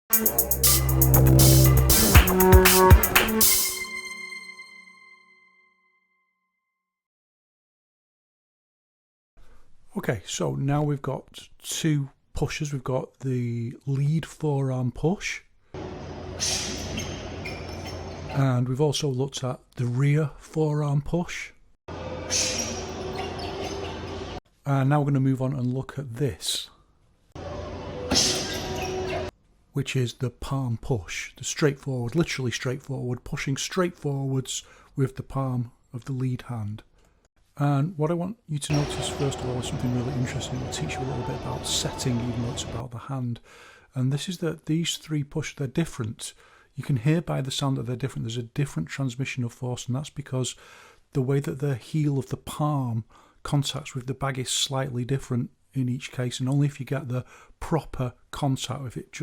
Okay, so now we've got two pushes. We've got the lead forearm push, and we've also looked at the rear forearm push. And now we're going to move on and look at this, which is the palm push, the straightforward, literally straightforward, pushing straight forwards with the palm of the lead hand. And what I want you to notice first of all is something really interesting. It'll teach you a little bit about setting, even though it's about the hand. And this is that these three pushes, they're different. You can hear by the sound that they're different. There's a different transmission of force, and that's because the way that the heel of the palm contacts with the bag is slightly different in each case, and only if you get the proper contact, if it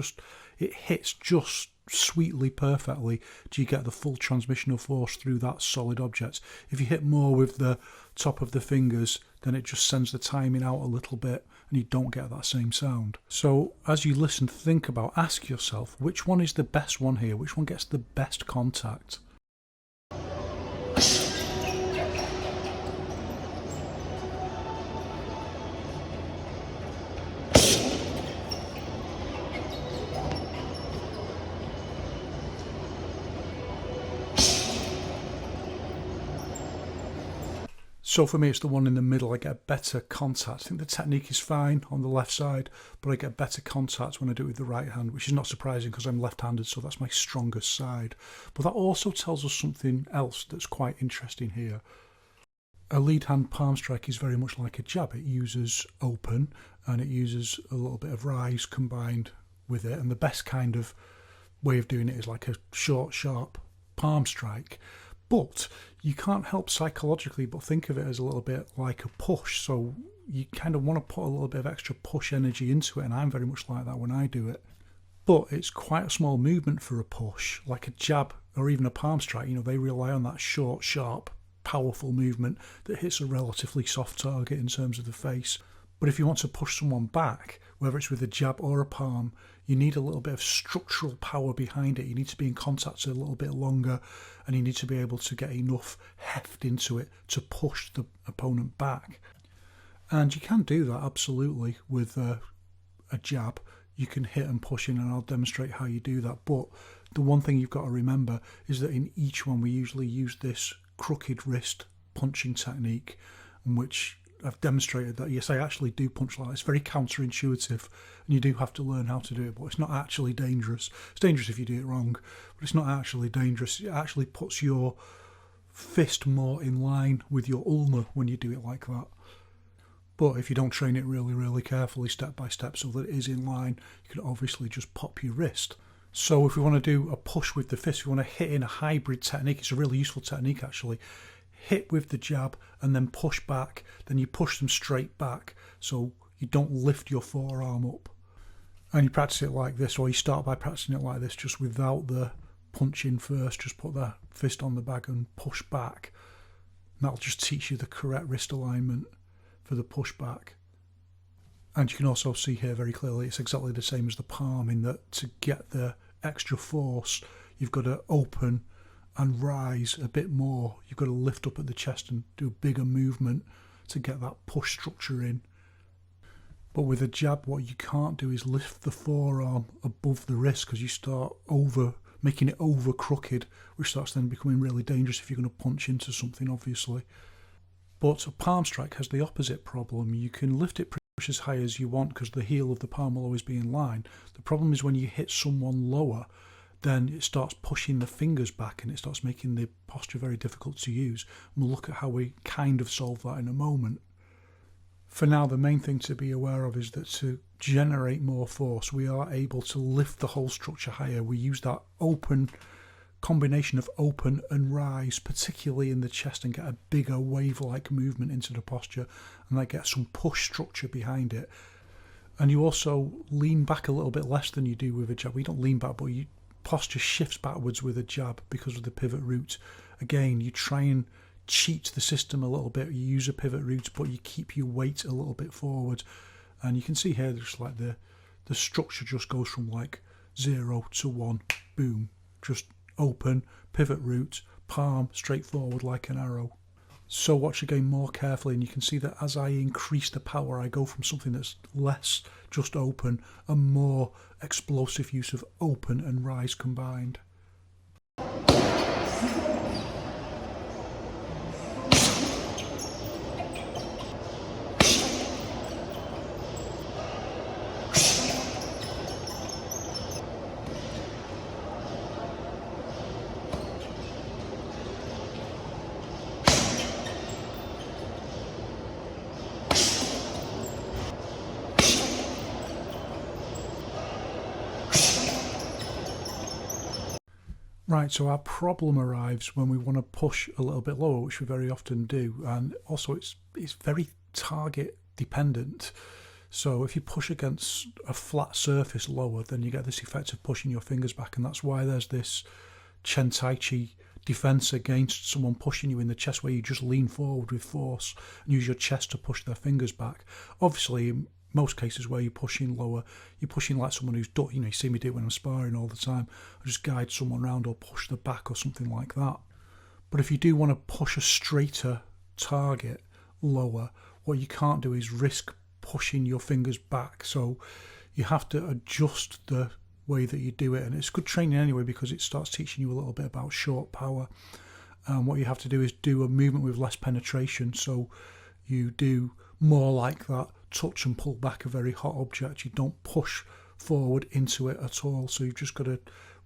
hits just sweetly perfectly, do you get the full transmission of force through that solid object. If you hit more with the top of the fingers, then it just sends the timing out a little bit and you don't get that same sound. So as you listen, think about, ask yourself, which one is the best one here? Which one gets the best contact? So for me, it's the one in the middle. I get better contact. I think the technique is fine on the left side, but I get better contact when I do it with the right hand, which is not surprising because I'm left-handed, so that's my strongest side. But that also tells us something else that's quite interesting here. A lead hand palm strike is very much like a jab. It uses open and it uses a little bit of rise combined with it. And the best kind of way of doing it is like a short, sharp palm strike. But you can't help psychologically but think of it as a little bit like a push. So you kind of want to put a little bit of extra push energy into it, and I'm very much like that when I do it. But it's quite a small movement for a push, like a jab or even a palm strike. You know, they rely on that short, sharp, powerful movement that hits a relatively soft target in terms of the face. But if you want to push someone back, whether it's with a jab or a palm, you need a little bit of structural power behind it. You need to be in contact a little bit longer, and you need to be able to get enough heft into it to push the opponent back. And you can do that absolutely with a jab. You can hit and push in, and I'll demonstrate how you do that. But the one thing you've got to remember is that in each one we usually use this crooked wrist punching technique, in which I've demonstrated that yes, I actually do punch like that. It's very counterintuitive, and you do have to learn how to do it, but it's not actually dangerous. It's dangerous if you do it wrong, but it's not actually dangerous. It actually puts your fist more in line with your ulna when you do it like that. But if you don't train it really, really carefully, step by step, so that it is in line, you can obviously just pop your wrist. So if we want to do a push with the fist, we want to hit in a hybrid technique. It's a really useful technique actually. Hit with the jab and then push back, then you push them straight back so you don't lift your forearm up. And you practice it like this, or you start by practicing it like this, just without the punching first. Just put the fist on the bag and push back. And that'll just teach you the correct wrist alignment for the push back. And you can also see here very clearly it's exactly the same as the palm, in that to get the extra force you've got to open and rise a bit more. You've got to lift up at the chest and do a bigger movement to get that push structure in. But with a jab, what you can't do is lift the forearm above the wrist, because you start making it over crooked, which starts then becoming really dangerous if you're going to punch into something, obviously. But a palm strike has the opposite problem. You can lift it pretty much as high as you want because the heel of the palm will always be in line. The problem is when you hit someone lower, then it starts pushing the fingers back and it starts making the posture very difficult to use. And we'll look at how we kind of solve that in a moment. For now, the main thing to be aware of is that to generate more force, we are able to lift the whole structure higher. We use that combination of open and rise, particularly in the chest, and get a bigger wave-like movement into the posture, and that gets some push structure behind it. And you also lean back a little bit less than you do with a jab. We don't lean back, but your posture shifts backwards with a jab because of the pivot root. Again, you try and cheat the system a little bit. You use a pivot root, but you keep your weight a little bit forward. And you can see here, just like the structure just goes from like 0 to 1, boom. Just open, pivot root, palm, straight forward like an arrow. So watch again more carefully, and you can see that as I increase the power, I go from something that's less just open and more explosive use of open and rise combined. Right, so our problem arrives when we want to push a little bit lower, which we very often do, and also it's very target dependent. So if you push against a flat surface lower, then you get this effect of pushing your fingers back, and that's why there's this Chen Tai Chi defense against someone pushing you in the chest, where you just lean forward with force and use your chest to push their fingers back. Obviously, in most cases where you're pushing lower, you're pushing like someone who's done, you see me do it when I'm sparring all the time. I just guide someone around or push the back or something like that. But if you do want to push a straighter target lower, what you can't do is risk pushing your fingers back. So you have to adjust the way that you do it, and it's good training anyway, because it starts teaching you a little bit about short power. What you have to do is do a movement with less penetration, so you do more like that touch and pull back a very hot object. You don't push forward into it at all, so you've just got to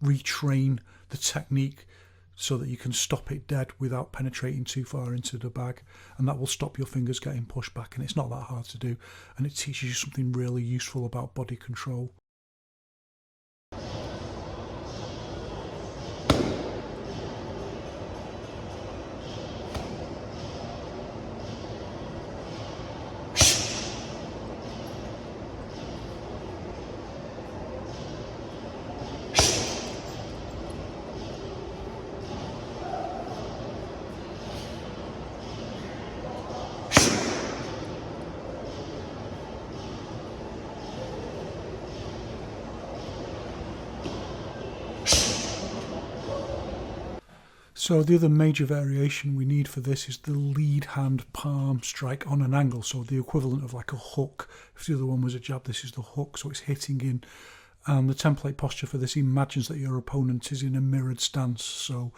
retrain the technique so that you can stop it dead without penetrating too far into the bag, and that will stop your fingers getting pushed back, and it's not that hard to do, and it teaches you something really useful about body control. So the other major variation we need for this is the lead hand palm strike on an angle, so the equivalent of like a hook. If the other one was a jab, this is the hook, so it's hitting in. And the template posture for this imagines that your opponent is in a mirrored stance, so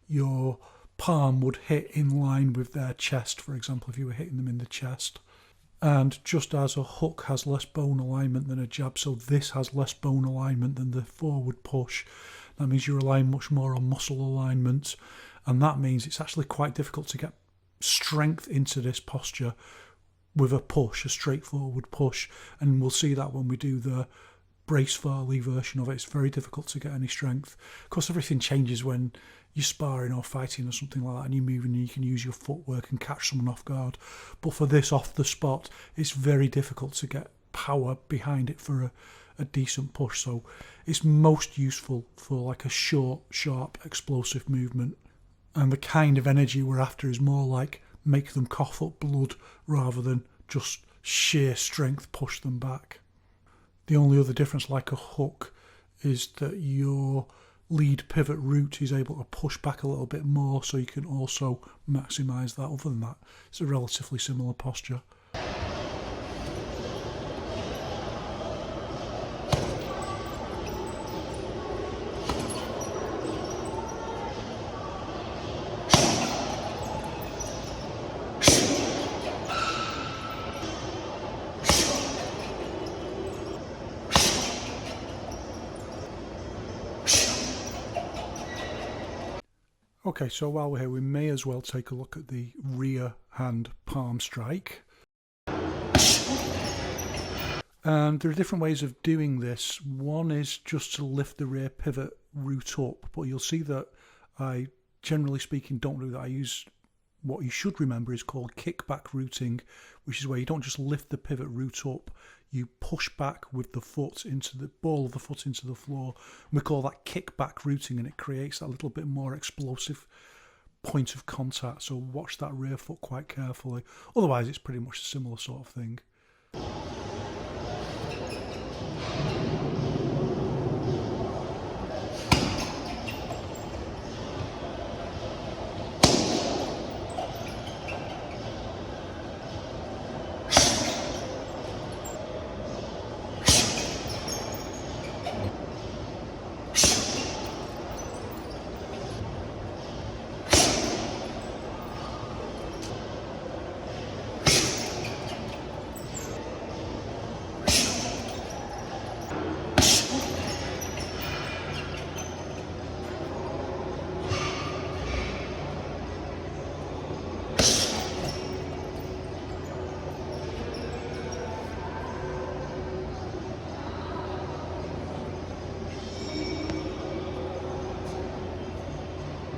your palm would hit in line with their chest, for example, if you were hitting them in the chest. And just as a hook has less bone alignment than a jab, so this has less bone alignment than the forward push. That means you're relying much more on muscle alignment, and that means it's actually quite difficult to get strength into this posture with a push, a straightforward push. And we'll see that when we do the brace Farley version of it. It's very difficult to get any strength. Of course, everything changes when you're sparring or fighting or something like that, and you're moving and you can use your footwork and catch someone off guard. But for this off the spot, it's very difficult to get power behind it for a decent push. So it's most useful for like a short, sharp, explosive movement. And the kind of energy we're after is more like make them cough up blood rather than just sheer strength push them back. The only other difference, like a hook, is that your lead pivot root is able to push back a little bit more, so you can also maximise that. Other than that, it's a relatively similar posture. Okay, so while we're here, we may as well take a look at the rear hand palm strike. And there are different ways of doing this. One is just to lift the rear pivot root up, but you'll see that I, generally speaking, don't do that. I use what you should remember is called kickback rooting, which is where you don't just lift the pivot root up, you push back with the foot into the ball of the foot into the floor. We call that kickback rooting, and it creates that little bit more explosive point of contact. So watch that rear foot quite carefully. Otherwise, it's pretty much a similar sort of thing.